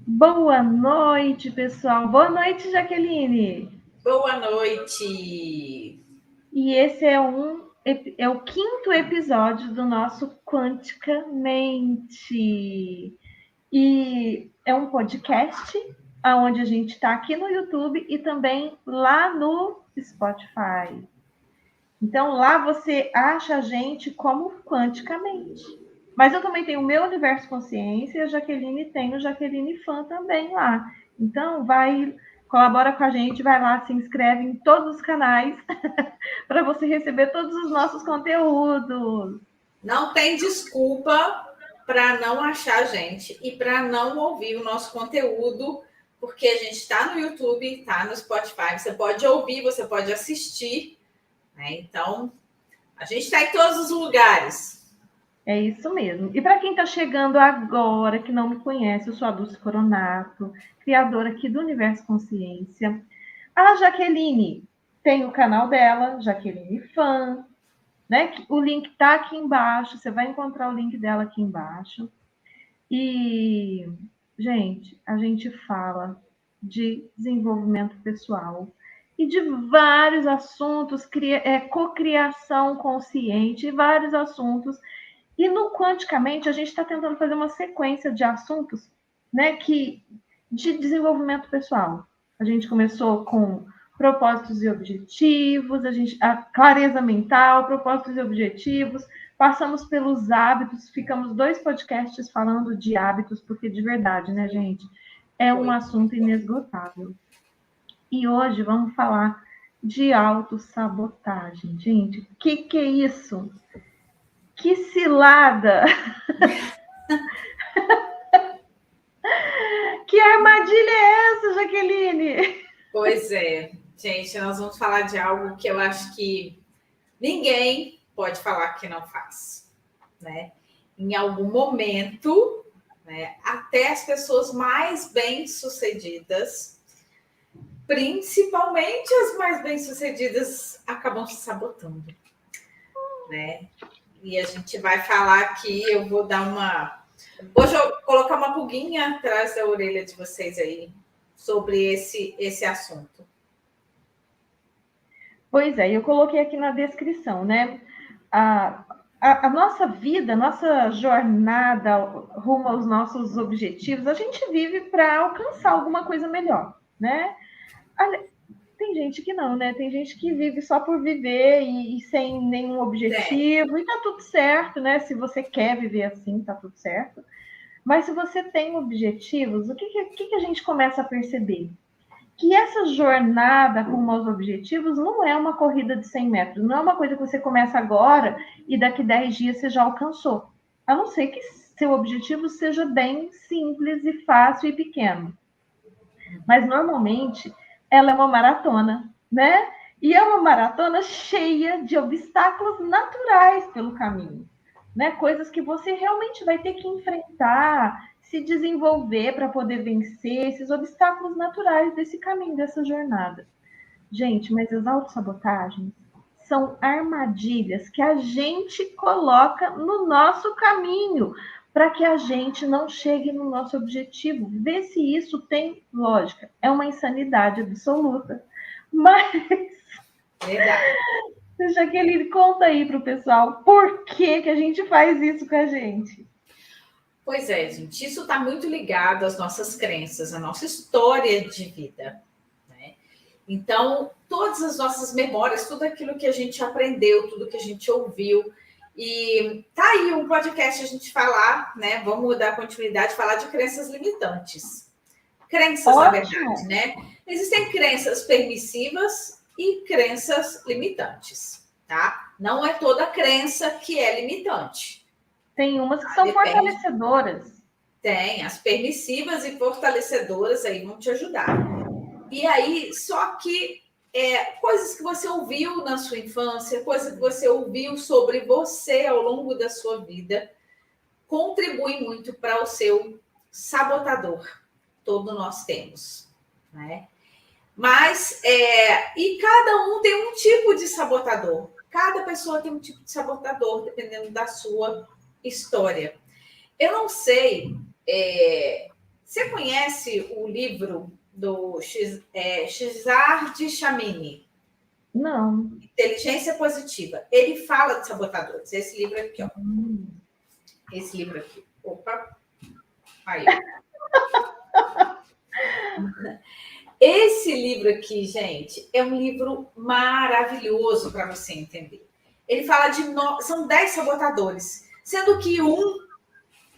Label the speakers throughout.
Speaker 1: Boa noite, pessoal. Boa noite, Jaqueline.
Speaker 2: Boa noite.
Speaker 1: E esse é o quinto episódio do nosso Quanticamente. E é um podcast onde a gente está aqui no YouTube e também lá no Spotify. Então lá você acha a gente como Quanticamente. Mas eu também tenho o meu Universo Consciência e a Jaqueline tem o Jaqueline Fã também lá. Então colabora com a gente, vai lá, se inscreve em todos os canais para você receber todos os nossos conteúdos.
Speaker 2: Não tem desculpa para não achar a gente e para não ouvir o nosso conteúdo, porque a gente está no YouTube, está no Spotify. Você pode ouvir, você pode assistir, né? Então, a gente está em todos os lugares.
Speaker 1: É isso mesmo. E para quem está chegando agora, que não me conhece, eu sou a Dulce Coronato, criadora aqui do Universo Consciência. A Jaqueline tem o canal dela, Jaqueline Fã, né? O link está aqui embaixo, você vai encontrar o link dela aqui embaixo. E, gente, a gente fala de desenvolvimento pessoal e de vários assuntos, cocriação consciente, vários assuntos. E no Quanticamente, a gente está tentando fazer uma sequência de assuntos, né, de desenvolvimento pessoal. A gente começou com propósitos e objetivos, a clareza mental, propósitos e objetivos, passamos pelos hábitos, ficamos 2 podcasts falando de hábitos, porque de verdade, né, gente, é um
Speaker 2: Foi.
Speaker 1: assunto inesgotável. E hoje vamos falar de autossabotagem. Gente, o que é isso? Que cilada! Que armadilha é essa, Jaqueline?
Speaker 2: Pois é, gente, nós vamos falar de algo que eu acho que ninguém pode falar que não faz, né? Em algum momento, né, até as pessoas mais bem-sucedidas, principalmente as mais bem-sucedidas, acabam se sabotando, né? E a gente vai falar aqui, eu vou dar uma... Hoje eu vou colocar uma pulguinha atrás da orelha de vocês aí sobre esse assunto.
Speaker 1: Pois é, eu coloquei aqui na descrição, né? A, a nossa vida, a nossa jornada rumo aos nossos objetivos, a gente vive para alcançar alguma coisa melhor, né? Tem gente que não, né? Tem gente que vive só por viver e sem nenhum
Speaker 2: Tem.
Speaker 1: objetivo, e tá tudo certo, né? Se você quer viver assim, tá tudo certo. Mas se você tem objetivos, o que a gente começa a perceber? Que essa jornada rumo aos objetivos não é uma corrida de 100 metros, não é uma coisa que você começa agora e daqui 10 dias você já alcançou. A não ser que seu objetivo seja bem simples e fácil e pequeno. Mas normalmente ela é uma maratona, né? E é uma maratona cheia de obstáculos naturais pelo caminho, né? Coisas que você realmente vai ter que enfrentar, se desenvolver para poder vencer esses obstáculos naturais desse caminho, dessa jornada. Gente, mas as autossabotagens são armadilhas que a gente coloca no nosso caminho para que a gente não chegue no nosso objetivo. Vê se isso tem lógica. É uma insanidade absoluta. Mas,
Speaker 2: Verdade.
Speaker 1: Jaqueline, conta aí para o pessoal por que a gente faz isso com a gente.
Speaker 2: Pois é, gente, isso está muito ligado às nossas crenças, à nossa história de vida, né? Então, todas as nossas memórias, tudo aquilo que a gente aprendeu, tudo que a gente ouviu, e tá aí um podcast a gente falar, né? Vamos dar continuidade, falar de crenças limitantes. Crenças, na verdade,
Speaker 1: Ótimo!
Speaker 2: né? Existem crenças permissivas e crenças limitantes, tá? Não é toda crença que é limitante.
Speaker 1: Tem umas que são
Speaker 2: Depende.
Speaker 1: fortalecedoras.
Speaker 2: Tem, as permissivas e fortalecedoras aí vão te ajudar. E aí, só que coisas que você ouviu na sua infância, coisas que você ouviu sobre você ao longo da sua vida, contribuem muito para o seu sabotador. Todo nós temos, né? Mas, e cada um tem um tipo de sabotador. Cada pessoa tem um tipo de sabotador, dependendo da sua história. Eu não sei Você conhece o livro do Cesar Chamini?
Speaker 1: Não.
Speaker 2: Inteligência Positiva. Ele fala de sabotadores. Esse livro aqui, ó. Esse livro aqui. Opa. Aí. Esse livro aqui, gente, é um livro maravilhoso para você entender. Ele fala de... São 10 sabotadores, sendo que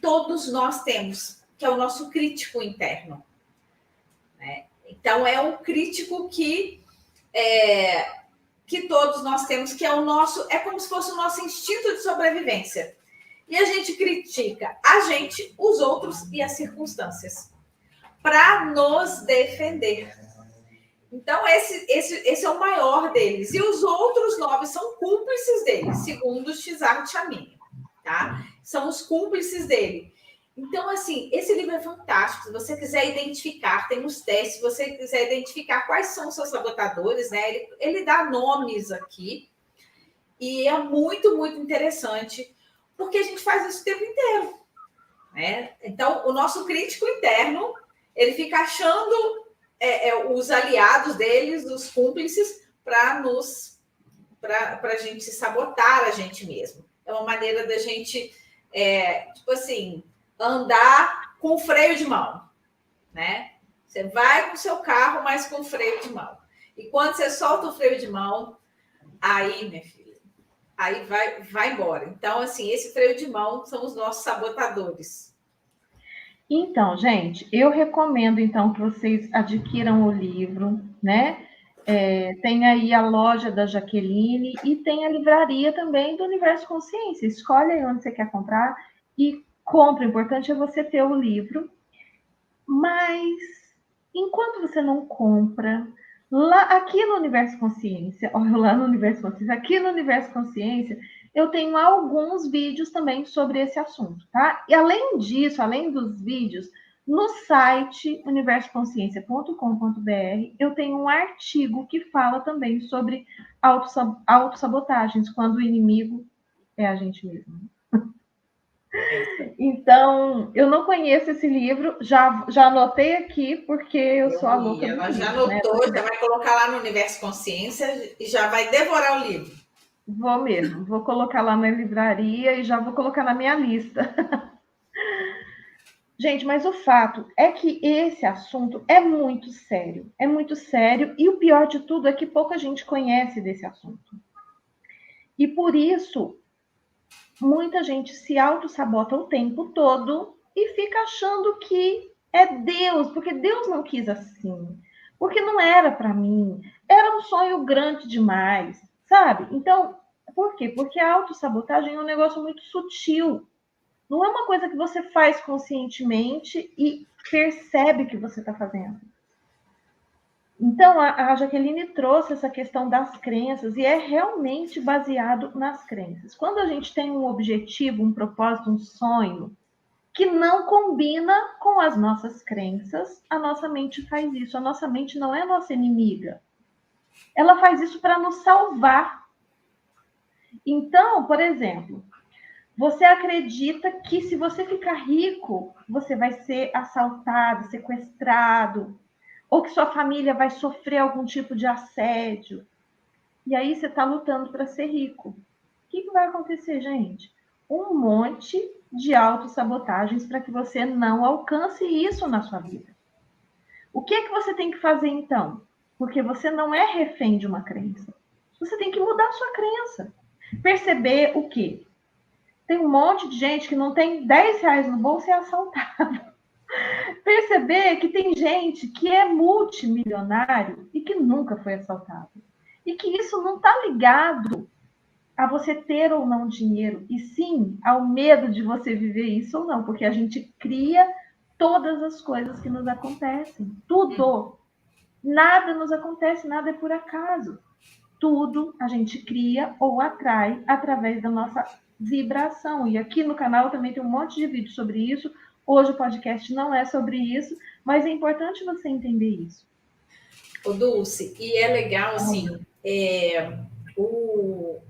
Speaker 2: todos nós temos, que é o nosso crítico interno. Né? Então, é um crítico que todos nós temos, que é o nosso... É como se fosse o nosso instinto de sobrevivência. E a gente critica a gente, os outros e as circunstâncias para nos defender. Então, esse é o maior deles. E os outros 9 são cúmplices dele, segundo o Cesar Chamini. Tá? São os cúmplices dele. Então, assim, esse livro é fantástico. Se você quiser identificar, tem uns testes, se você quiser identificar quais são os seus sabotadores, né? Ele dá nomes aqui. E é muito, muito interessante, porque a gente faz isso o tempo inteiro. Né? Então, o nosso crítico interno, ele fica achando os aliados deles, os cúmplices, para a gente sabotar a gente mesmo. É uma maneira da gente, tipo assim, andar com freio de mão. Né? Você vai com o seu carro, mas com freio de mão. E quando você solta o freio de mão, aí, minha filha, aí vai embora. Então, assim, esse freio de mão são os nossos sabotadores.
Speaker 1: Então, gente, eu recomendo então que vocês adquiram o livro, né? Tem aí a loja da Jaqueline e tem a livraria também do Universo Consciência. Escolhe aí onde você quer comprar e compra. O importante é você ter o livro. Mas enquanto você não compra, aqui no Universo Consciência, aqui no Universo Consciência, eu tenho alguns vídeos também sobre esse assunto, tá? E além disso, além dos vídeos, no site universoconsciência.com.br, eu tenho um artigo que fala também sobre autossabotagens, quando o inimigo é a gente mesmo. Então, eu não conheço esse livro, já anotei aqui, porque eu sou a louca do
Speaker 2: Ela já
Speaker 1: livro,
Speaker 2: anotou, já vai colocar lá no Universo Consciência e já vai devorar o livro.
Speaker 1: Vou mesmo, vou colocar lá na livraria e já vou colocar na minha lista. Gente, mas o fato é que esse assunto é muito sério, e o pior de tudo é que pouca gente conhece desse assunto. E por isso, muita gente se auto-sabota o tempo todo e fica achando que é Deus, porque Deus não quis assim, porque não era para mim, era um sonho grande demais, sabe? Então, por quê? Porque a autossabotagem é um negócio muito sutil. Não é uma coisa que você faz conscientemente e percebe que você está fazendo. Então, a Jaqueline trouxe essa questão das crenças e é realmente baseado nas crenças. Quando a gente tem um objetivo, um propósito, um sonho que não combina com as nossas crenças, a nossa mente faz isso. A nossa mente não é nossa inimiga. Ela faz isso para nos salvar. Então, por exemplo, você acredita que se você ficar rico, você vai ser assaltado, sequestrado, ou que sua família vai sofrer algum tipo de assédio. E aí você está lutando para ser rico. O que vai acontecer, gente? Um monte de autossabotagens para que você não alcance isso na sua vida. O que é que você tem que fazer então? Porque você não é refém de uma crença. Você tem que mudar a sua crença. Perceber o quê? Tem um monte de gente que não tem 10 reais no bolso e é assaltado. Perceber que tem gente que é multimilionário e que nunca foi assaltado. E que isso não está ligado a você ter ou não dinheiro, e sim ao medo de você viver isso ou não, porque a gente cria todas as coisas que nos acontecem. Tudo. Nada nos acontece, nada é por acaso. Tudo a gente cria ou atrai através da nossa vibração. E aqui no canal também tem um monte de vídeo sobre isso. Hoje o podcast não é sobre isso, mas é importante você entender isso.
Speaker 2: Ô, Dulce, e é legal, assim,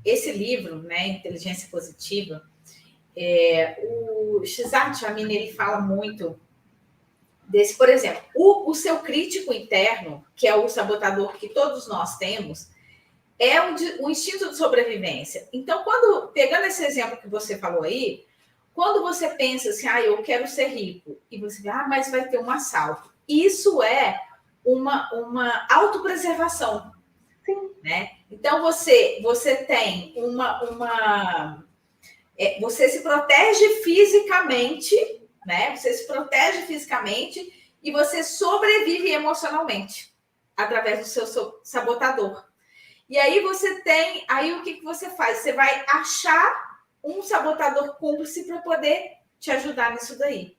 Speaker 2: esse livro, né, Inteligência Positiva, o Cesar Chamini, ele fala muito desse, por exemplo, o seu crítico interno, que é o sabotador que todos nós temos, é o instinto de sobrevivência. Então, pegando esse exemplo que você falou aí, quando você pensa assim, eu quero ser rico, e você vê, mas vai ter um assalto. Isso é uma autopreservação.
Speaker 1: Sim.
Speaker 2: Né? Então, você tem você se protege fisicamente, né? Você se protege fisicamente e você sobrevive emocionalmente através do seu sabotador. E aí o que você faz? Você vai achar um sabotador cúmplice para poder te ajudar nisso daí.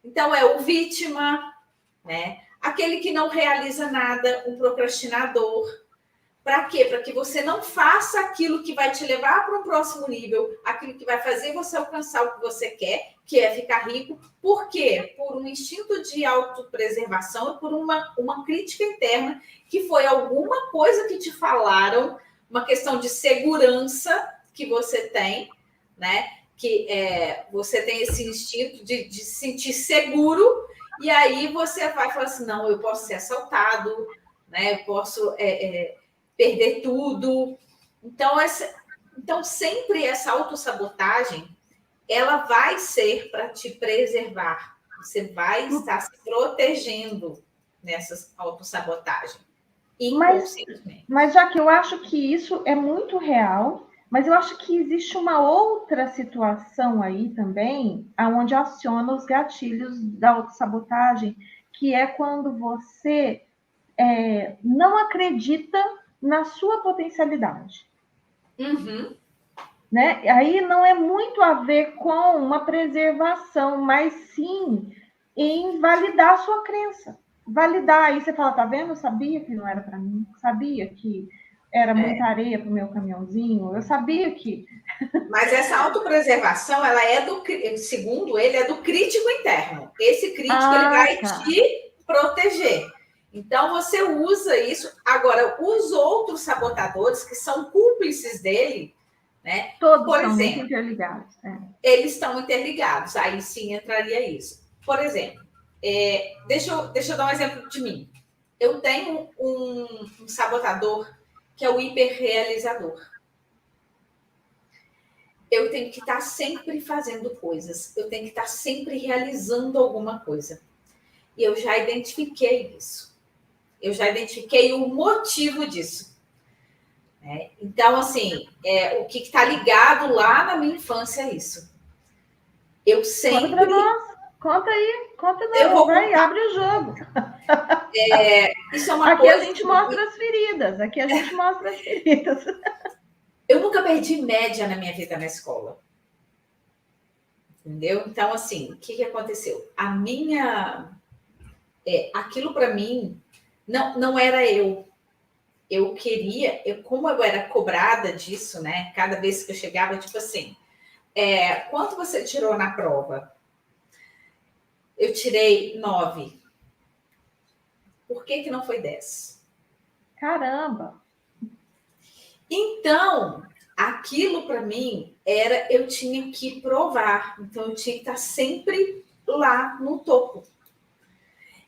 Speaker 2: Então, é o vítima, né? Aquele que não realiza nada, um procrastinador. Para quê? Para que você não faça aquilo que vai te levar para um próximo nível, aquilo que vai fazer você alcançar o que você quer, que é ficar rico. Por quê? Por um instinto de autopreservação e por uma crítica interna, que foi alguma coisa que te falaram, uma questão de segurança que você tem, né? Que você tem esse instinto de se sentir seguro, e aí você vai falar assim, não, eu posso ser assaltado, né? Eu posso... perder tudo. Então, sempre essa autossabotagem, ela vai ser para te preservar. Você vai estar se protegendo nessa autossabotagem, inconscientemente.
Speaker 1: Mas já que eu acho que isso é muito real, mas eu acho que existe uma outra situação aí também, onde aciona os gatilhos da autossabotagem, que é quando você não acredita na sua potencialidade.
Speaker 2: Uhum.
Speaker 1: Né? Aí não é muito a ver com uma preservação, mas sim em validar a sua crença. Validar. Aí você fala, tá vendo? Eu sabia que não era para mim. Sabia que era muita areia para o meu caminhãozinho. Eu sabia que...
Speaker 2: Mas essa autopreservação, ela segundo ele, é do crítico interno. Esse crítico, ele vai te proteger. Então, você usa isso. Agora, os outros sabotadores, que são cúmplices dele, né?
Speaker 1: Todos
Speaker 2: por
Speaker 1: estão
Speaker 2: exemplo,
Speaker 1: muito interligados.
Speaker 2: Eles estão interligados. Aí sim entraria isso. Por exemplo, deixa eu dar um exemplo de mim. Eu tenho um sabotador que é o hiperrealizador. Eu tenho que estar sempre fazendo coisas. Eu tenho que estar sempre realizando alguma coisa. E eu já identifiquei isso. Eu já identifiquei o motivo disso. Então, assim, o que está ligado lá na minha infância é isso. Eu sempre...
Speaker 1: Conta para nós. Conta aí. Conta não. Vai, abre o jogo.
Speaker 2: Isso é uma
Speaker 1: aqui
Speaker 2: coisa...
Speaker 1: a gente mostra as feridas. Aqui a gente mostra as feridas.
Speaker 2: Eu nunca perdi média na minha vida na escola. Entendeu? Então, assim, o que aconteceu? Aquilo para mim não era eu. Eu queria, como eu era cobrada disso, né? Cada vez que eu chegava, tipo assim, quanto você tirou na prova? Eu tirei 9. Por que não foi 10?
Speaker 1: Caramba!
Speaker 2: Então, aquilo para mim eu tinha que provar. Então, eu tinha que estar sempre lá no topo.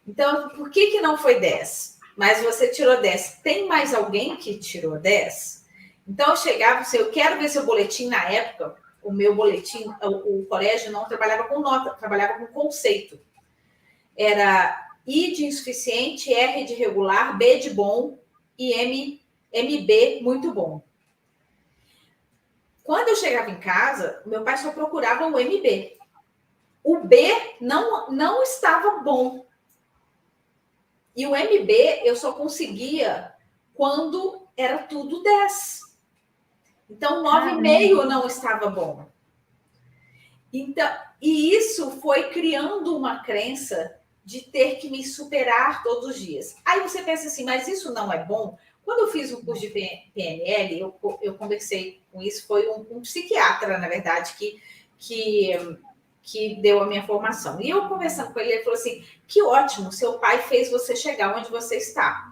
Speaker 2: Então, por que não foi 10? Mas você tirou 10. Tem mais alguém que tirou 10? Então, eu chegava assim, eu quero ver seu boletim na época. O meu boletim, o colégio não trabalhava com nota, trabalhava com conceito. Era I de insuficiente, R de regular, B de bom e MB muito bom. Quando eu chegava em casa, meu pai só procurava o MB. O B não estava bom. E o MB eu só conseguia quando era tudo 10. Então, 9,5 não estava bom. Então, e isso foi criando uma crença de ter que me superar todos os dias. Aí você pensa assim, mas isso não é bom? Quando eu fiz o curso de PNL, eu conversei com isso, foi um psiquiatra, na verdade, que deu a minha formação. E eu conversando com ele, ele falou assim, que ótimo, seu pai fez você chegar onde você está.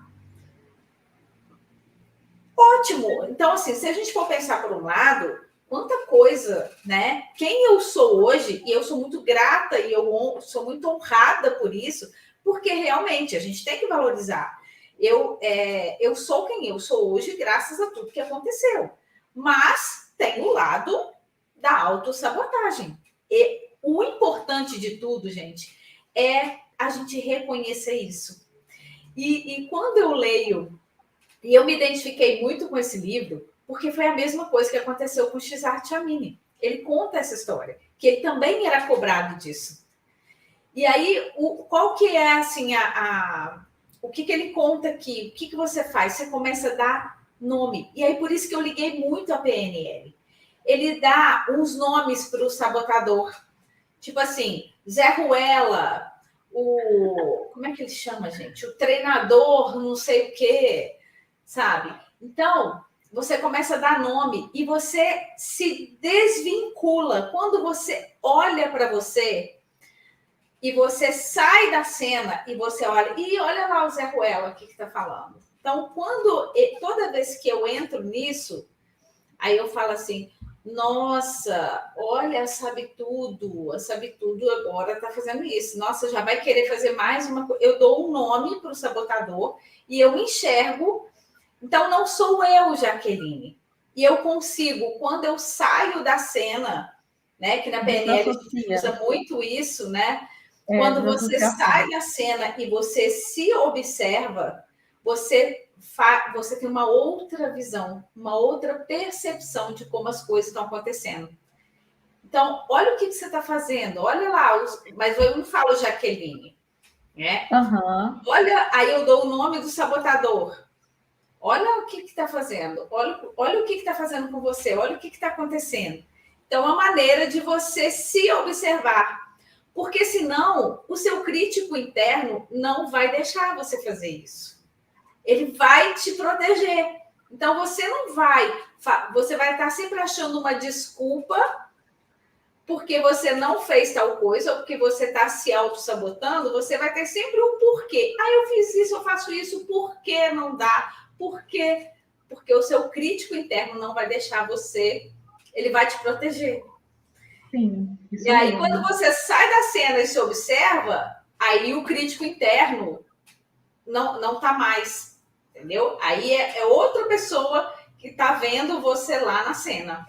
Speaker 2: Ótimo! Então, assim, se a gente for pensar por um lado, quanta coisa, né? Quem eu sou hoje, e eu sou muito grata e eu sou muito honrada por isso, porque realmente a gente tem que valorizar. Eu sou quem eu sou hoje, graças a tudo que aconteceu. Mas tem o lado da autossabotagem. E o importante de tudo, gente, é a gente reconhecer isso. E quando eu leio, e eu me identifiquei muito com esse livro, porque foi a mesma coisa que aconteceu com o Cesar Ciamini. Ele conta essa história, que ele também era cobrado disso. E aí, qual que é, assim, o que ele conta aqui? O que você faz? Você começa a dar nome. E aí, por isso que eu liguei muito a PNL. Ele dá uns nomes para o sabotador. Tipo assim, Zé Ruela, como é que ele chama, gente? O treinador, não sei o quê, sabe? Então, você começa a dar nome e você se desvincula. Quando você olha para você e você sai da cena e você olha, e olha lá o Zé Ruela, o que está falando. Então, toda vez que eu entro nisso, aí eu falo assim, nossa, olha, sabe tudo agora está fazendo isso. Nossa, já vai querer fazer mais uma coisa. Eu dou um nome para o sabotador e eu enxergo. Então, não sou eu, Jaqueline. E eu consigo, quando eu saio da cena, né? Que na PNL a gente usa muito isso, né? Quando você sai da cena e você se observa, você tem uma outra visão, uma outra percepção de como as coisas estão acontecendo. Então, olha o que você está fazendo, olha lá, mas eu não falo Jaqueline, né?
Speaker 1: Uhum.
Speaker 2: Olha, aí eu dou o nome do sabotador. Olha o que está fazendo, olha o que está fazendo com você, olha o que está acontecendo. Então, a maneira de você se observar, porque senão o seu crítico interno não vai deixar você fazer isso. Ele vai te proteger. Então, você vai estar sempre achando uma desculpa porque você não fez tal coisa, ou porque você está se auto-sabotando, você vai ter sempre um porquê. Ah, eu fiz isso, eu faço isso, por que não dá? Por quê? Porque o seu crítico interno não vai deixar você, ele vai te proteger.
Speaker 1: Sim, isso
Speaker 2: e aí,
Speaker 1: mesmo.
Speaker 2: Quando você sai da cena e se observa, aí o crítico interno não está mais, entendeu? Aí é outra pessoa que está vendo você lá na cena.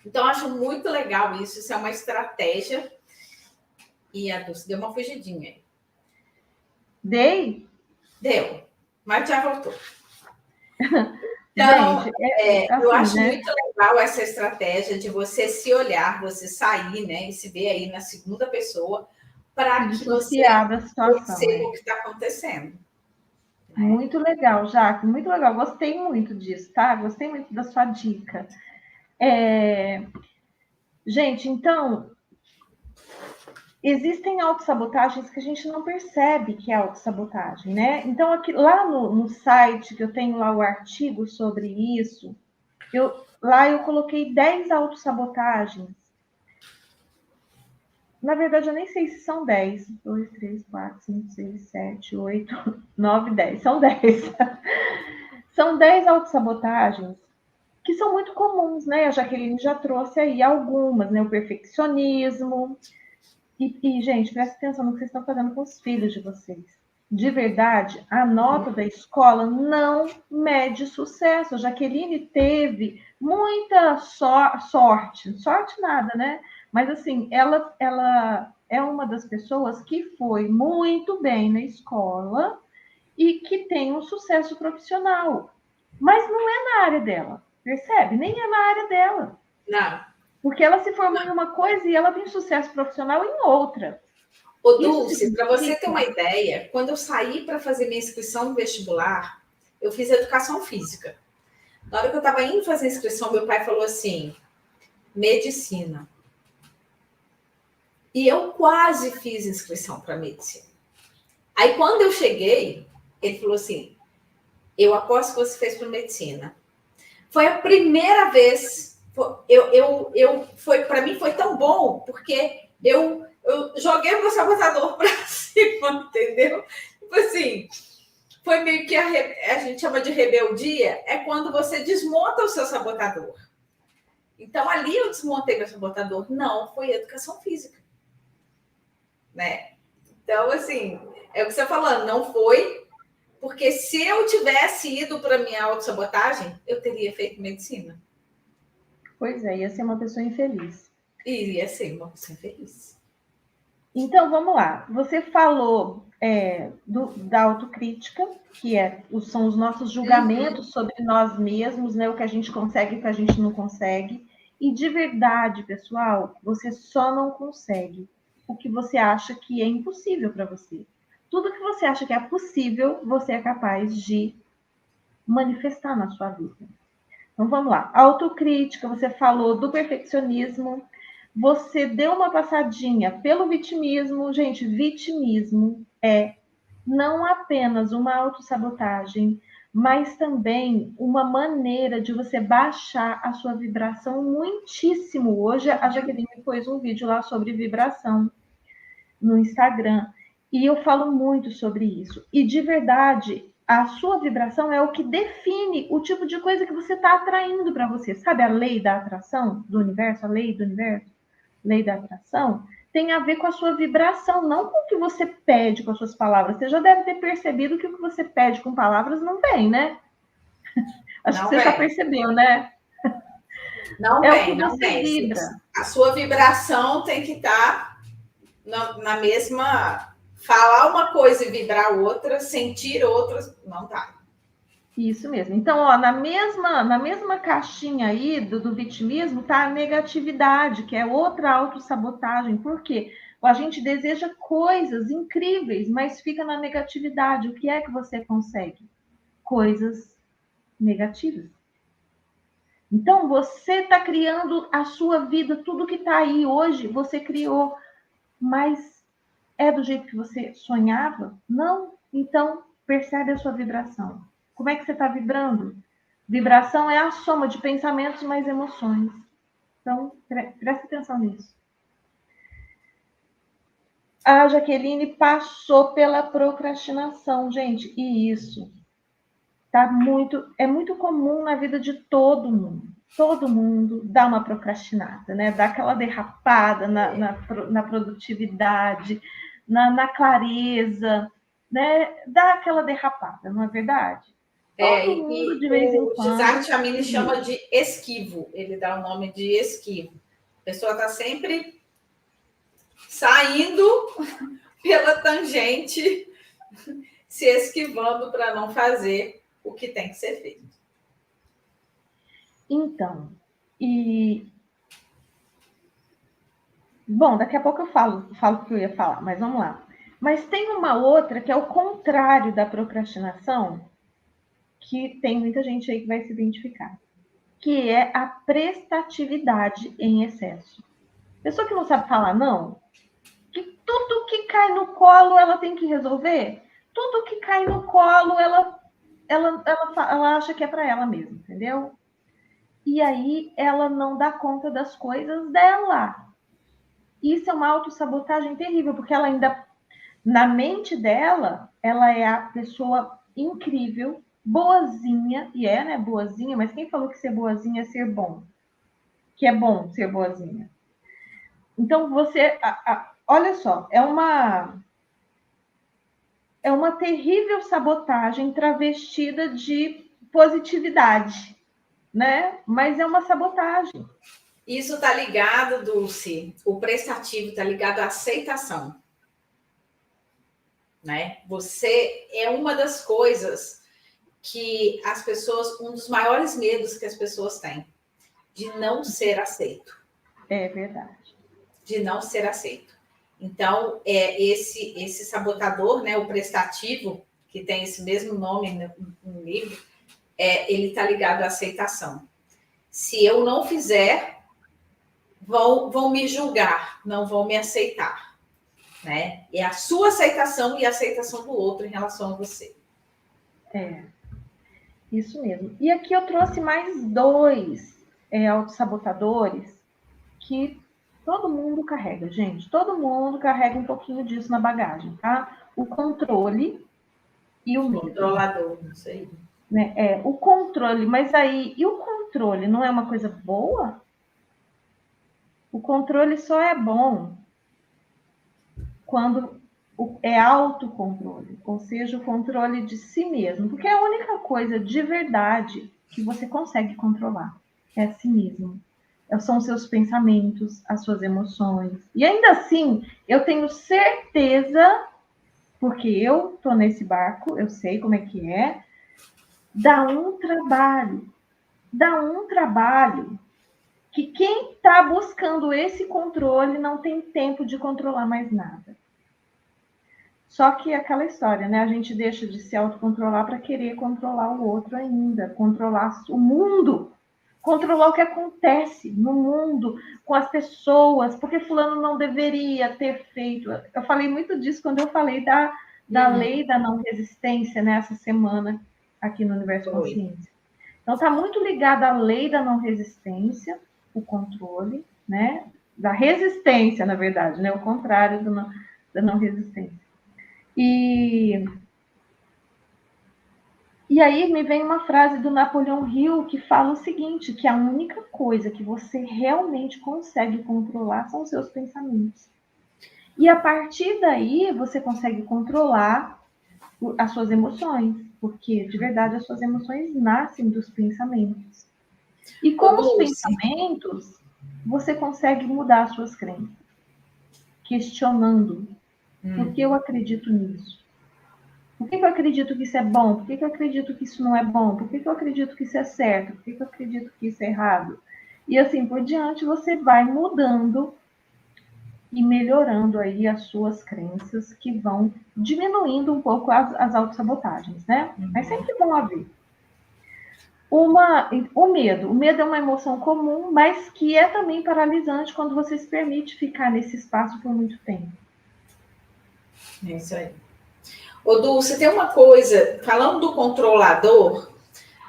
Speaker 2: Então, acho muito legal isso. Isso é uma estratégia. E a Dulce deu uma fugidinha aí. Deu. Mas já voltou. Então,
Speaker 1: gente,
Speaker 2: eu acho muito legal essa estratégia de você se olhar, você sair, né? E se ver aí na segunda pessoa para que você perceba o que está acontecendo.
Speaker 1: Muito legal, Jaque, muito legal. Gostei muito disso, tá? Gostei muito da sua dica. Gente, então, existem autossabotagens que a gente não percebe que é autossabotagem, né? Então, aqui, lá no site, que eu tenho lá o artigo sobre isso, lá eu coloquei 10 autossabotagens. Na verdade, eu nem sei se são 10. 2, 3, 4, 5, 6, 7, 8, 9, 10. São 10. São 10 autossabotagens que são muito comuns, né? A Jaqueline já trouxe aí algumas, né? O perfeccionismo. E, gente, presta atenção no que vocês estão fazendo com os filhos de vocês. De verdade, a nota da escola não mede sucesso. A Jaqueline teve muita sorte. Sorte nada, né? Mas, assim, ela é uma das pessoas que foi muito bem na escola e que tem um sucesso profissional. Mas não é na área dela, percebe? Nem é na área dela.
Speaker 2: Não.
Speaker 1: Porque ela se formou em uma coisa e ela tem sucesso profissional em outra.
Speaker 2: Ô, Dulce, para você ter uma ideia, quando eu saí para fazer minha inscrição no vestibular, eu fiz educação física. Na hora que eu estava indo fazer a inscrição, meu pai falou assim, medicina. E eu quase fiz inscrição para medicina. Aí, quando eu cheguei, ele falou assim, eu aposto que você fez para medicina. Foi a primeira vez, para mim foi tão bom, porque eu joguei o meu sabotador para cima, entendeu? Tipo assim, foi meio que a gente chama de rebeldia, é quando você desmonta o seu sabotador. Então, ali eu desmontei meu sabotador. Não foi educação física, né? Então, assim, é o que você está falando, não foi, porque se eu tivesse ido para minha autossabotagem, eu teria feito medicina.
Speaker 1: Pois é, ia ser uma pessoa infeliz.
Speaker 2: Iria ser uma pessoa infeliz.
Speaker 1: Então, vamos lá. Você falou da autocrítica, que são os nossos julgamentos sobre nós mesmos, né? O que a gente consegue e o que a gente não consegue. E de verdade, pessoal, você só não consegue o que você acha que é impossível para você. Tudo que você acha que é possível, você é capaz de manifestar na sua vida. Então vamos lá. Autocrítica, você falou do perfeccionismo, você deu uma passadinha pelo vitimismo. Gente, vitimismo é não apenas uma autossabotagem, mas também uma maneira de você baixar a sua vibração muitíssimo. Hoje a Jaqueline pôs um vídeo lá sobre vibração no Instagram. E eu falo muito sobre isso. E de verdade, a sua vibração é o que define o tipo de coisa que você está atraindo para você. Sabe a lei da atração do universo? A lei do universo? Lei da atração? Tem a ver com a sua vibração, não com o que você pede com as suas palavras. Você já deve ter percebido que o que você pede com palavras não vem, né? Acho
Speaker 2: Não
Speaker 1: que você
Speaker 2: vem.
Speaker 1: já percebeu, né?
Speaker 2: Não
Speaker 1: é
Speaker 2: vem,
Speaker 1: o que
Speaker 2: não
Speaker 1: você
Speaker 2: vem.
Speaker 1: vibra.
Speaker 2: A sua vibração tem que estar na mesma. Falar uma coisa e vibrar outra, sentir outra, não dá.
Speaker 1: Isso mesmo. Então, ó, na mesma caixinha aí do vitimismo tá a negatividade, que é outra autossabotagem. Por quê? A gente deseja coisas incríveis, mas fica na negatividade. O que é que você consegue? Coisas negativas. Então, você está criando a sua vida, tudo que está aí hoje, você criou, mas é do jeito que você sonhava? Não? Então, percebe a sua vibração. Como é que você está vibrando? Vibração é a soma de pensamentos mais emoções. Então, preste atenção nisso. A Jaqueline passou pela procrastinação, gente, e isso é muito comum na vida de todo mundo. Todo mundo dá uma procrastinada, né? Dá aquela derrapada na produtividade, na clareza, né? Dá aquela derrapada, não é verdade? Todo mundo, de vez em
Speaker 2: O
Speaker 1: quando.
Speaker 2: Gisarte Chamini chama de esquivo, ele dá o nome de esquivo. A pessoa está sempre saindo pela tangente, se esquivando para não fazer o que tem que ser feito.
Speaker 1: Então, bom, daqui a pouco eu falo o que eu ia falar, mas vamos lá. Mas tem uma outra que é o contrário da procrastinação, que tem muita gente aí que vai se identificar, que é a prestatividade em excesso. Pessoa que não sabe falar não, que tudo que cai no colo ela tem que resolver, tudo que cai no colo ela acha que é para ela mesma, entendeu? E aí ela não dá conta das coisas dela. Isso é uma autossabotagem terrível, porque ela ainda, na mente dela, ela é a pessoa incrível, boazinha, e é, né, boazinha, mas quem falou que ser boazinha é ser bom? Que é bom ser boazinha. Então, olha só, é uma terrível sabotagem travestida de positividade, né? Mas é uma sabotagem.
Speaker 2: Isso está ligado, Dulce, o prestativo está ligado à aceitação. Né? Você é uma das coisas que as pessoas, um dos maiores medos que as pessoas têm, de não ser aceito.
Speaker 1: É verdade.
Speaker 2: De não ser aceito. Então, esse sabotador, né, o prestativo, que tem esse mesmo nome no livro, ele está ligado à aceitação. Se eu não fizer, vão me julgar, não vão me aceitar. Né? É a sua aceitação e a aceitação do outro em relação a você.
Speaker 1: Isso mesmo. E aqui eu trouxe mais dois autossabotadores que todo mundo carrega, gente. Todo mundo carrega um pouquinho disso na bagagem, tá? O controle e o medo.
Speaker 2: Controlador, isso aí.
Speaker 1: Né? O controle, mas aí, e o controle não é uma coisa boa? O controle só é bom quando é autocontrole, ou seja, o controle de si mesmo, porque é a única coisa de verdade que você consegue controlar é a si mesmo. São os seus pensamentos, as suas emoções. E ainda assim, eu tenho certeza, porque eu tô nesse barco, eu sei como é que é, dá um trabalho que quem está buscando esse controle não tem tempo de controlar mais nada. Só que é aquela história, né? A gente deixa de se autocontrolar para querer controlar o outro ainda, controlar o mundo, controlar o que acontece no mundo, com as pessoas, porque fulano não deveria ter feito. Eu falei muito disso quando eu falei da lei da não resistência nessa semana aqui no Universo Consciência. Então está muito ligado à lei da não resistência, o controle, né? Da resistência, na verdade, né? O contrário da não resistência. E aí me vem uma frase do Napoleão Hill que fala o seguinte, que a única coisa que você realmente consegue controlar são os seus pensamentos. E a partir daí você consegue controlar as suas emoções, porque de verdade as suas emoções nascem dos pensamentos. E com os pensamentos você consegue mudar as suas crenças, questionando por que eu acredito nisso. Por que eu acredito que isso é bom? Por que eu acredito que isso não é bom? Por que eu acredito que isso é certo? Por que eu acredito que isso é errado? E assim por diante, você vai mudando e melhorando aí as suas crenças, que vão diminuindo um pouco as autossabotagens, né? Mas sempre vão haver. O medo é uma emoção comum, mas que é também paralisante quando você se permite ficar nesse espaço por muito tempo.
Speaker 2: É isso aí. Ô, Dulce, tem uma coisa, falando do controlador,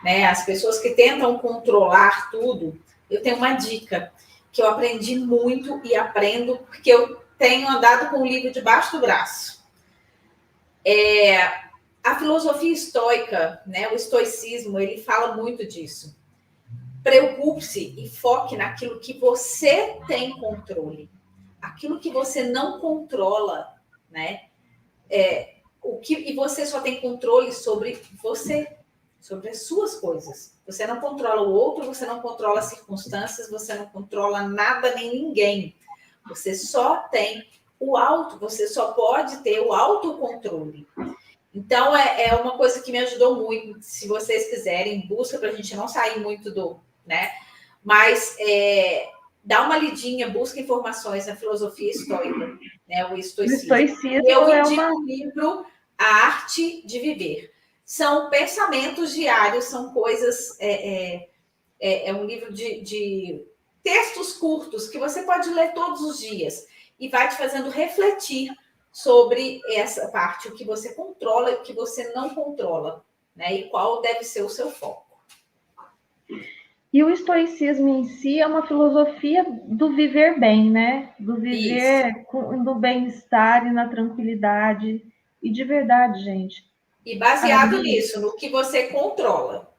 Speaker 2: né, as pessoas que tentam controlar tudo, eu tenho uma dica que eu aprendi muito e aprendo porque eu tenho andado com o livro debaixo do braço. A filosofia estoica, né, o estoicismo, ele fala muito disso. Preocupe-se e foque naquilo que você tem controle. Aquilo que você não controla, né? E você só tem controle sobre você, sobre as suas coisas. Você não controla o outro, você não controla as circunstâncias, você não controla nada nem ninguém. Você só tem você só pode ter o autocontrole. Então, é uma coisa que me ajudou muito. Se vocês quiserem, busca para a gente não sair muito né? Mas dá uma lidinha, busca informações na filosofia estoica, né? O estoicismo. Eu indico o livro A Arte de Viver. São pensamentos diários, são coisas... É um livro de textos curtos que você pode ler todos os dias e vai te fazendo refletir sobre essa parte, o que você controla e o que você não controla, né? E qual deve ser o seu foco.
Speaker 1: E o estoicismo em si é uma filosofia do viver bem, né? Do viver no bem-estar e na tranquilidade. E de verdade, gente.
Speaker 2: E baseado nisso, no que você controla.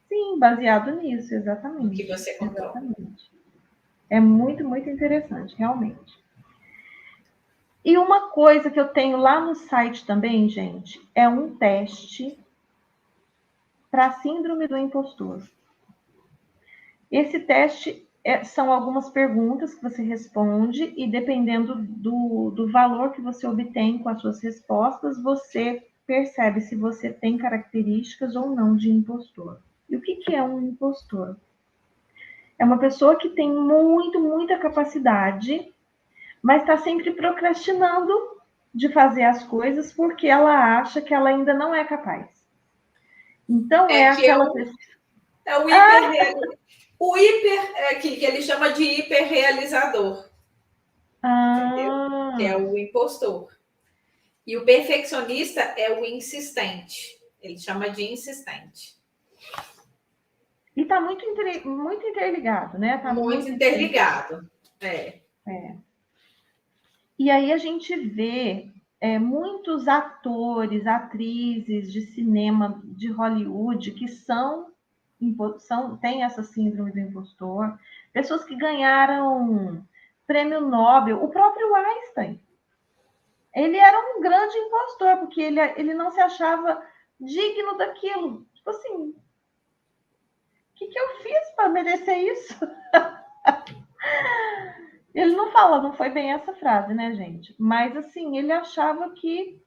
Speaker 1: Sim, baseado nisso, exatamente.
Speaker 2: No que você controla.
Speaker 1: Exatamente. É muito, muito interessante, realmente. E uma coisa que eu tenho lá no site também, gente, é um teste para síndrome do impostor. Esse teste são algumas perguntas que você responde e dependendo do valor que você obtém com as suas respostas, você percebe se você tem características ou não de impostor. E o que é um impostor? É uma pessoa que tem muita capacidade, mas está sempre procrastinando de fazer as coisas porque ela acha que ela ainda não é capaz. Então, aquela pessoa...
Speaker 2: É o que ele chama de hiperrealizador. Entendeu? Que é o impostor. E o perfeccionista é o insistente. Ele chama de insistente.
Speaker 1: E está muito interligado, né? Tá
Speaker 2: muito interligado.
Speaker 1: E aí a gente vê muitos atores, atrizes de cinema de Hollywood que têm essa síndrome do impostor, pessoas que ganharam prêmio Nobel, o próprio Einstein. Ele era um grande impostor, porque ele não se achava digno daquilo. Tipo assim, o que eu fiz para merecer isso? Ele não fala, não foi bem essa frase, né, gente? Mas, assim, ele achava que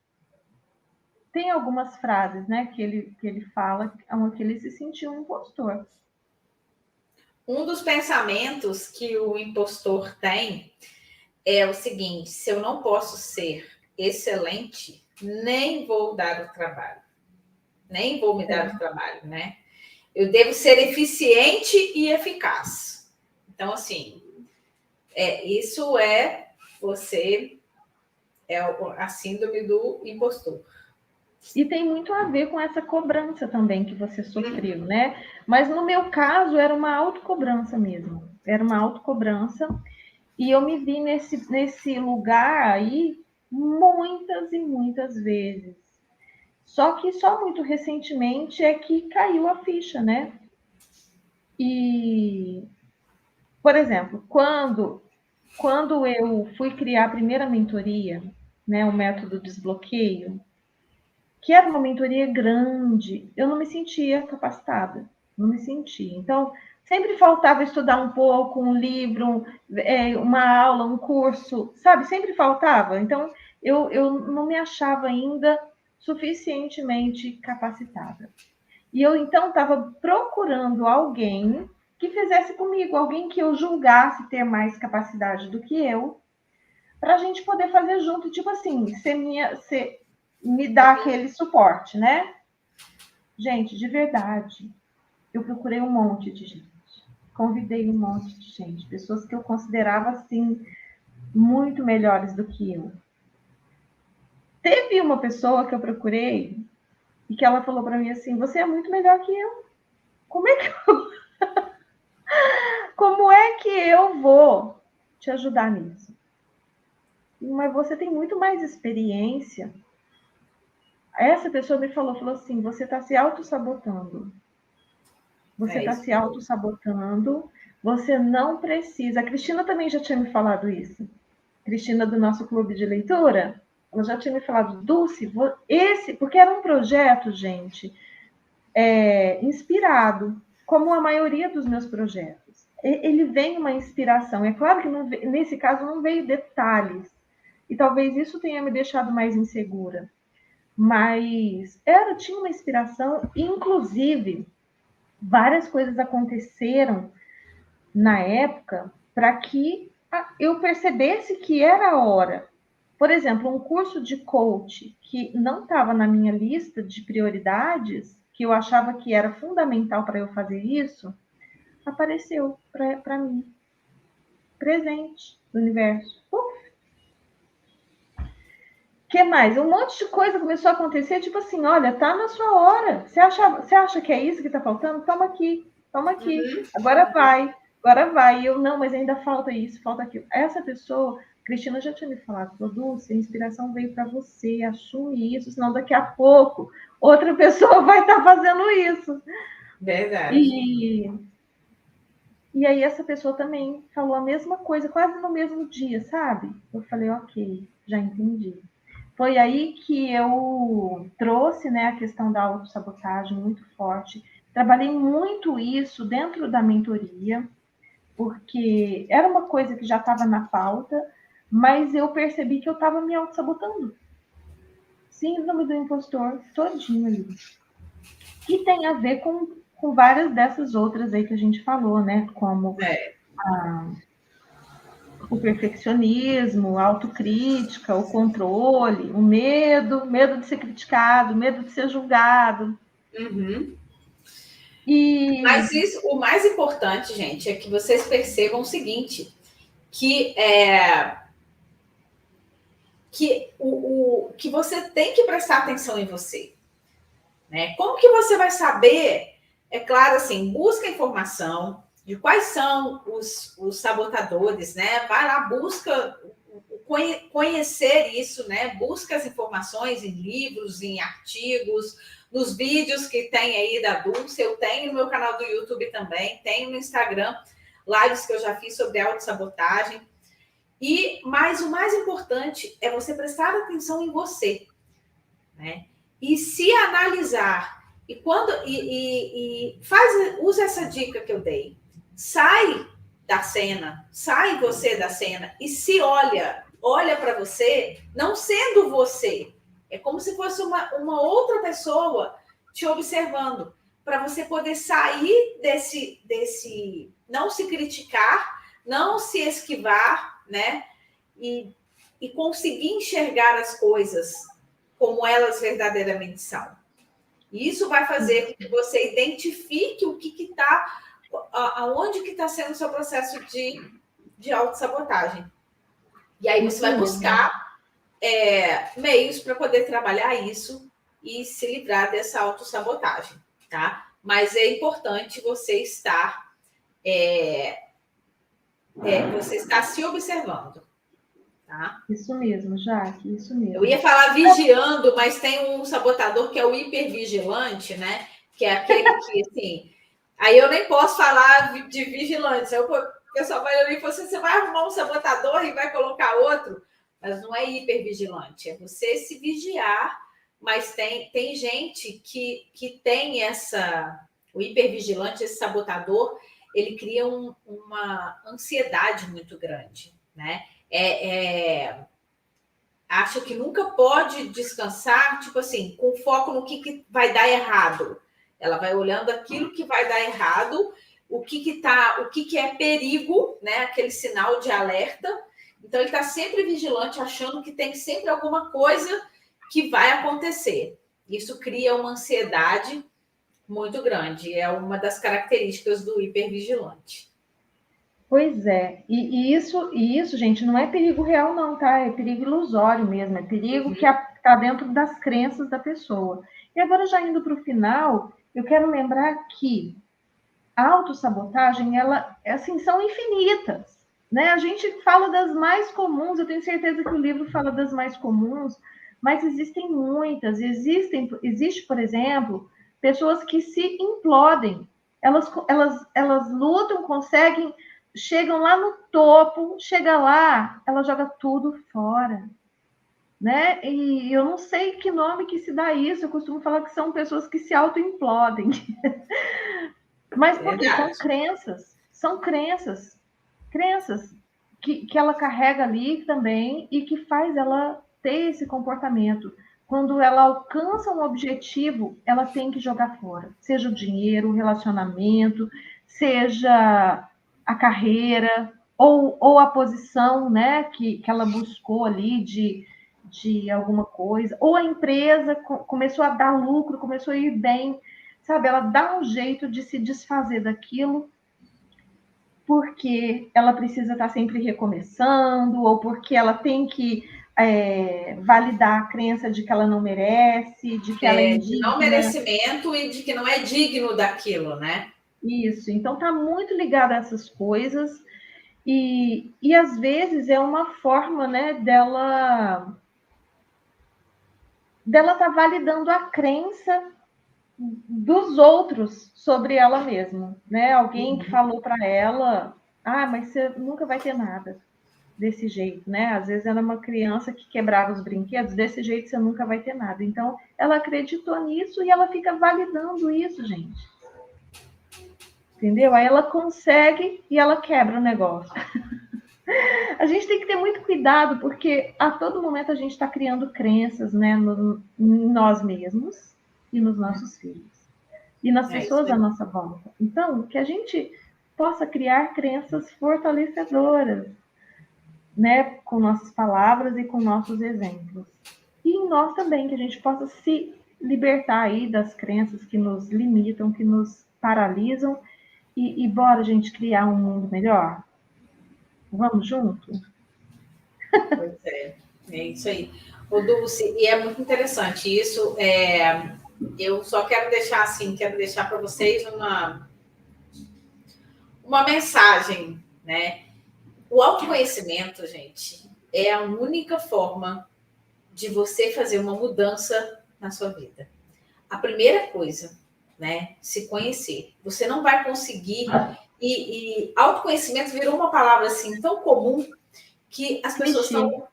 Speaker 1: tem algumas frases, né, que ele fala, que ele se sentiu um impostor.
Speaker 2: Um dos pensamentos que o impostor tem é o seguinte: se eu não posso ser excelente, nem vou dar o trabalho. Nem vou me dar o trabalho, né? Eu devo ser eficiente e eficaz. Então, assim, isso você a síndrome do impostor.
Speaker 1: E tem muito a ver com essa cobrança também que você sofreu, né? Mas no meu caso era uma autocobrança mesmo. Era uma autocobrança. E eu me vi nesse lugar aí muitas e muitas vezes. Só que só muito recentemente é que caiu a ficha, né? E, por exemplo, quando eu fui criar a primeira mentoria, né, o método desbloqueio, que era uma mentoria grande, eu não me sentia capacitada, não me sentia. Então, sempre faltava estudar um pouco, um livro, uma aula, um curso, sabe? Sempre faltava. Então, eu não me achava ainda suficientemente capacitada. E eu, então, estava procurando alguém que fizesse comigo, alguém que eu julgasse ter mais capacidade do que eu, para a gente poder fazer junto, tipo assim, me dar aquele suporte, né? Gente, de verdade, eu procurei um monte de gente, convidei um monte de gente, pessoas que eu considerava assim muito melhores do que eu. Teve uma pessoa que eu procurei e que ela falou para mim assim: "Você é muito melhor que eu. Como é que eu vou te ajudar nisso? Mas você tem muito mais experiência." Essa pessoa me falou assim: "Você está se auto-sabotando. Você está se auto-sabotando. Você não precisa." A Cristina também já tinha me falado isso. Cristina, do nosso clube de leitura, ela já tinha me falado: "Dulce, porque era um projeto, gente, inspirado, como a maioria dos meus projetos. Ele vem uma inspiração. É claro que nesse caso não veio detalhes. E talvez isso tenha me deixado mais insegura. Mas tinha uma inspiração, inclusive, várias coisas aconteceram na época para que eu percebesse que era a hora. Por exemplo, um curso de coach que não estava na minha lista de prioridades, que eu achava que era fundamental para eu fazer isso, apareceu para mim. Presente do universo. Que mais? Um monte de coisa começou a acontecer, tipo assim, olha, tá na sua hora. Você acha que é isso que tá faltando? Toma aqui. Agora vai. E eu, não, mas ainda falta isso, falta aquilo. Essa pessoa, Cristina já tinha me falado, Dulce, a inspiração veio para você, assume isso, senão daqui a pouco outra pessoa vai estar fazendo isso.
Speaker 2: Verdade.
Speaker 1: E aí essa pessoa também falou a mesma coisa, quase no mesmo dia, sabe? Eu falei, ok, já entendi. Foi aí que eu trouxe, né, a questão da autossabotagem muito forte. Trabalhei muito isso dentro da mentoria, porque era uma coisa que já estava na pauta, mas eu percebi que eu estava me autossabotando. Síndrome do impostor todinho ali. Que tem a ver com várias dessas outras aí que a gente falou, né? Como o perfeccionismo, a autocrítica, o controle, o medo de ser criticado, medo de ser julgado.
Speaker 2: Uhum. Mas o mais importante, gente, é que vocês percebam o seguinte, que que você tem que prestar atenção em você. Né? Como que você vai saber? É claro, assim, busca informação de quais são os sabotadores, né? Vai lá, busca conhecer isso, né? Busca as informações em livros, em artigos, nos vídeos que tem aí da Dulce. Eu tenho no meu canal do YouTube também, tenho no Instagram lives que eu já fiz sobre autossabotagem. Mas o mais importante é você prestar atenção em você, né? E se analisar. Usa essa dica que eu dei. Sai da cena, sai você da cena e se olha para você, não sendo você. É como se fosse uma outra pessoa te observando, para você poder sair desse não se criticar, não se esquivar, né? E conseguir enxergar as coisas como elas verdadeiramente são. E isso vai fazer com que você identifique o que está, aonde que está sendo o seu processo de autossabotagem. E aí você vai buscar meios para poder trabalhar isso e se livrar dessa autossabotagem, tá? Mas é importante você estar se observando. Tá?
Speaker 1: Isso mesmo, Jaque, isso mesmo.
Speaker 2: Eu ia falar vigiando, mas tem um sabotador que é o hipervigilante, né? Que é aquele que, assim... Aí eu nem posso falar de vigilante. O pessoal vai olhar e fala assim, você vai arrumar um sabotador e vai colocar outro? Mas não é hipervigilante, é você se vigiar. Mas tem gente que tem o hipervigilante, esse sabotador, ele cria uma ansiedade muito grande, né? Acha que nunca pode descansar, tipo assim, com foco no que vai dar errado. Ela vai olhando aquilo que vai dar errado, o que é perigo, né? Aquele sinal de alerta. Então, ele está sempre vigilante, achando que tem sempre alguma coisa que vai acontecer. Isso cria uma ansiedade muito grande. É uma das características do hipervigilante.
Speaker 1: Pois é, e isso, gente, não é perigo real, não, tá? É perigo ilusório mesmo, é perigo que está dentro das crenças da pessoa. E agora, já indo para o final, eu quero lembrar que a autossabotagem, assim, são infinitas, né? A gente fala das mais comuns, eu tenho certeza que o livro fala das mais comuns, mas existem muitas. Existe, por exemplo, pessoas que se implodem, elas lutam, conseguem, chegam lá no topo, chega lá, ela joga tudo fora, né? E eu não sei que nome que se dá isso, eu costumo falar que são pessoas que se autoimplodem. Mas porque são crenças que ela carrega ali também e que faz ela ter esse comportamento. Quando ela alcança um objetivo, ela tem que jogar fora. Seja o dinheiro, o relacionamento, seja a carreira ou a posição, né, que ela buscou ali de alguma coisa. Ou a empresa começou a dar lucro, começou a ir bem. Sabe, ela dá um jeito de se desfazer daquilo porque ela precisa estar sempre recomeçando, ou porque ela tem que validar a crença de que ela não merece, de que ela é indigna.
Speaker 2: De não merecimento e de que não é digno daquilo, né?
Speaker 1: Isso, então está muito ligado a essas coisas, e às vezes é uma forma, né, dela tá validando a crença dos outros sobre ela mesma, né? Alguém que falou para ela, mas você nunca vai ter nada desse jeito, né? Às vezes era uma criança que quebrava os brinquedos, desse jeito você nunca vai ter nada. Então, ela acreditou nisso e ela fica validando isso, gente. Entendeu? Aí ela consegue e ela quebra o negócio. A gente tem que ter muito cuidado, porque a todo momento a gente está criando crenças, né, em nós mesmos e nos nossos filhos. E nas pessoas à nossa volta. Então, que a gente possa criar crenças fortalecedoras, né, com nossas palavras e com nossos exemplos. E em nós também, que a gente possa se libertar aí das crenças que nos limitam, que nos paralisam, e bora, gente, criar um mundo melhor? Vamos junto?
Speaker 2: Pois é isso aí. O Dulce, e é muito interessante isso. Eu só quero deixar para vocês uma mensagem, né? O autoconhecimento, gente, é a única forma de você fazer uma mudança na sua vida. A primeira coisa, né? Se conhecer. Você não vai conseguir. E autoconhecimento virou uma palavra assim tão comum que as pessoas estão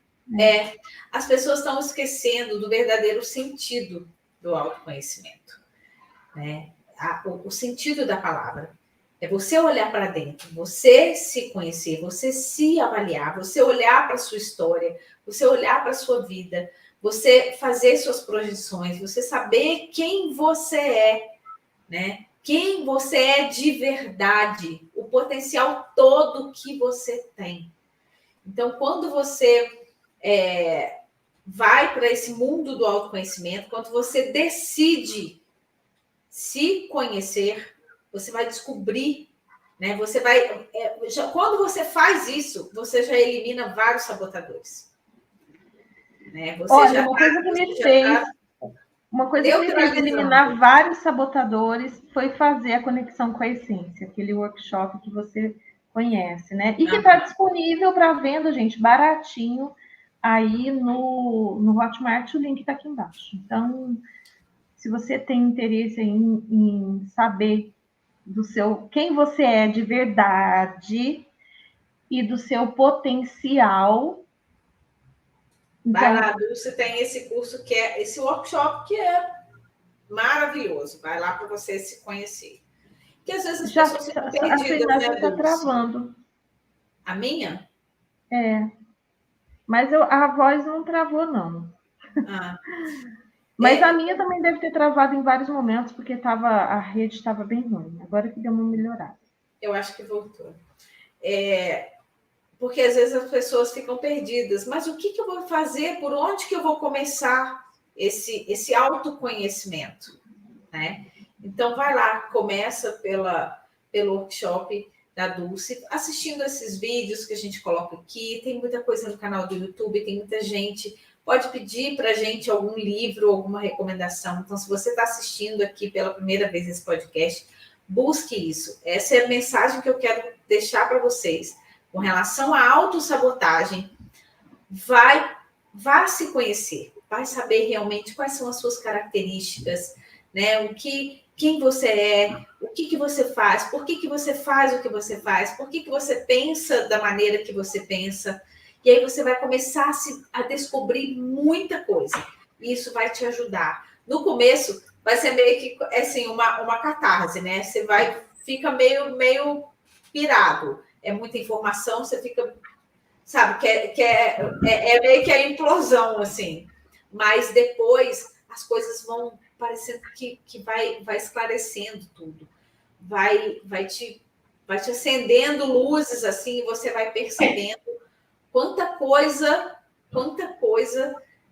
Speaker 2: as pessoas estão esquecendo do verdadeiro sentido do autoconhecimento, né? O sentido da palavra é você olhar para dentro, você se conhecer, você se avaliar, você olhar para a sua história, você olhar para a sua vida, você fazer suas projeções, você saber quem você é, né? Quem você é de verdade, o potencial todo que você tem. Então, quando você vai para esse mundo do autoconhecimento, quando você decide se conhecer, você vai descobrir, né? Você vai, quando você faz isso, você já elimina vários sabotadores, né? Você
Speaker 1: Olha, uma coisa que me fez eliminar vários sabotadores foi fazer a conexão com a essência, aquele workshop que você conhece, né? E que está disponível para venda, gente, baratinho, aí no Hotmart, o link está aqui embaixo. Então, se você tem interesse em saber quem você é de verdade e do seu potencial.
Speaker 2: Vai lá, Dulce, tem esse curso esse workshop que é maravilhoso. Vai lá para você se conhecer. Porque às vezes as pessoas ficam perdidas,
Speaker 1: a sua imagem está travando.
Speaker 2: A minha?
Speaker 1: Mas a voz não travou, não. Mas a minha também deve ter travado em vários momentos, porque a rede estava bem ruim. Agora que deu uma melhorada.
Speaker 2: Eu acho que voltou. Porque às vezes as pessoas ficam perdidas. Mas o que eu vou fazer? Por onde que eu vou começar esse autoconhecimento? Né? Então, vai lá, começa pelo workshop da Dulce, assistindo esses vídeos que a gente coloca aqui. Tem muita coisa no canal do YouTube, tem muita gente. Pode pedir para a gente algum livro, alguma recomendação. Então, se você está assistindo aqui pela primeira vez esse podcast, busque isso. Essa é a mensagem que eu quero deixar para vocês. Com relação à autossabotagem, vá se conhecer, vai saber realmente quais são as suas características, né? Quem você é, o que você faz, por que você faz o que você faz, por que você pensa da maneira que você pensa. E aí você vai começar a descobrir muita coisa. E isso vai te ajudar. No começo, vai ser meio que assim, uma catarse, né? Você fica meio pirado. É muita informação, você fica, sabe, é meio que a implosão, assim. Mas depois as coisas vão parecendo que vai esclarecendo tudo. Vai te acendendo luzes, assim, e você vai percebendo quanta coisa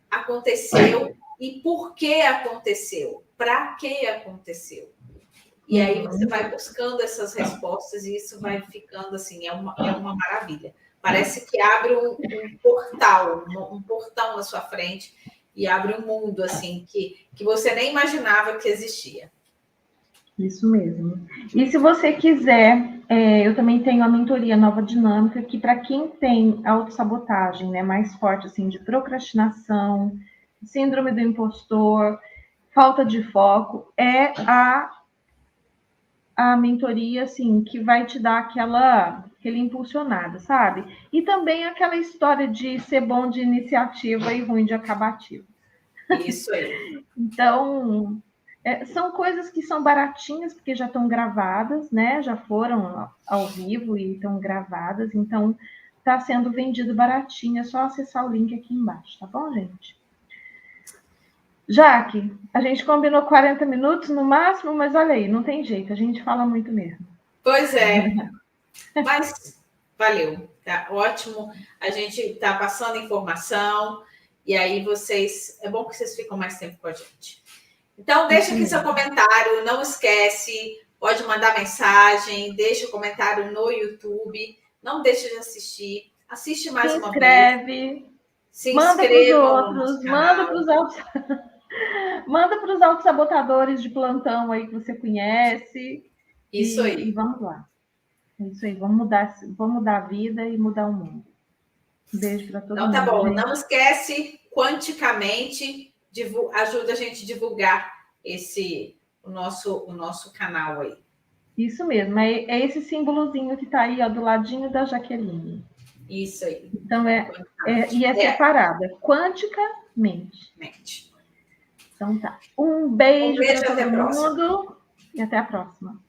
Speaker 2: aconteceu e por que aconteceu, para que aconteceu. E aí você vai buscando essas respostas e isso vai ficando assim, é uma maravilha. Parece que abre um portão na sua frente e abre um mundo assim que você nem imaginava que existia.
Speaker 1: Isso mesmo. E se você quiser, eu também tenho a mentoria Nova Dinâmica, que para quem tem autossabotagem, né, mais forte, assim, de procrastinação, síndrome do impostor, falta de foco, é a mentoria, assim, que vai te dar aquele impulsionada, sabe? E também aquela história de ser bom de iniciativa e ruim de acabativa.
Speaker 2: Isso aí.
Speaker 1: Então, são coisas que são baratinhas, porque já estão gravadas, né? Já foram ao vivo e estão gravadas. Então, está sendo vendido baratinho. É só acessar o link aqui embaixo, tá bom, gente? Jaque, a gente combinou 40 minutos no máximo, mas olha aí, não tem jeito, a gente fala muito mesmo.
Speaker 2: Pois é, mas valeu, tá ótimo. A gente está passando informação e aí é bom que vocês ficam mais tempo com a gente. Então, deixa aqui seu comentário, não esquece, pode mandar mensagem, deixa o comentário no YouTube, não deixe de assistir, assiste mais uma vez. Se inscreva no nosso canal.
Speaker 1: Manda para os autossabotadores de plantão aí que você conhece.
Speaker 2: Isso aí.
Speaker 1: E vamos lá. É isso aí, vamos mudar a vida e mudar o mundo. Um beijo para todo mundo.
Speaker 2: Então tá bom, gente. Não esquece, quanticamente, ajuda a gente a divulgar o nosso canal aí.
Speaker 1: Isso mesmo, é esse símbolozinho que está aí, ó, do ladinho da Jaqueline.
Speaker 2: Isso aí.
Speaker 1: Então, e é separada, quanticamente. Então, tá. Um beijo para todo
Speaker 2: até a próxima.
Speaker 1: mundo e até a próxima.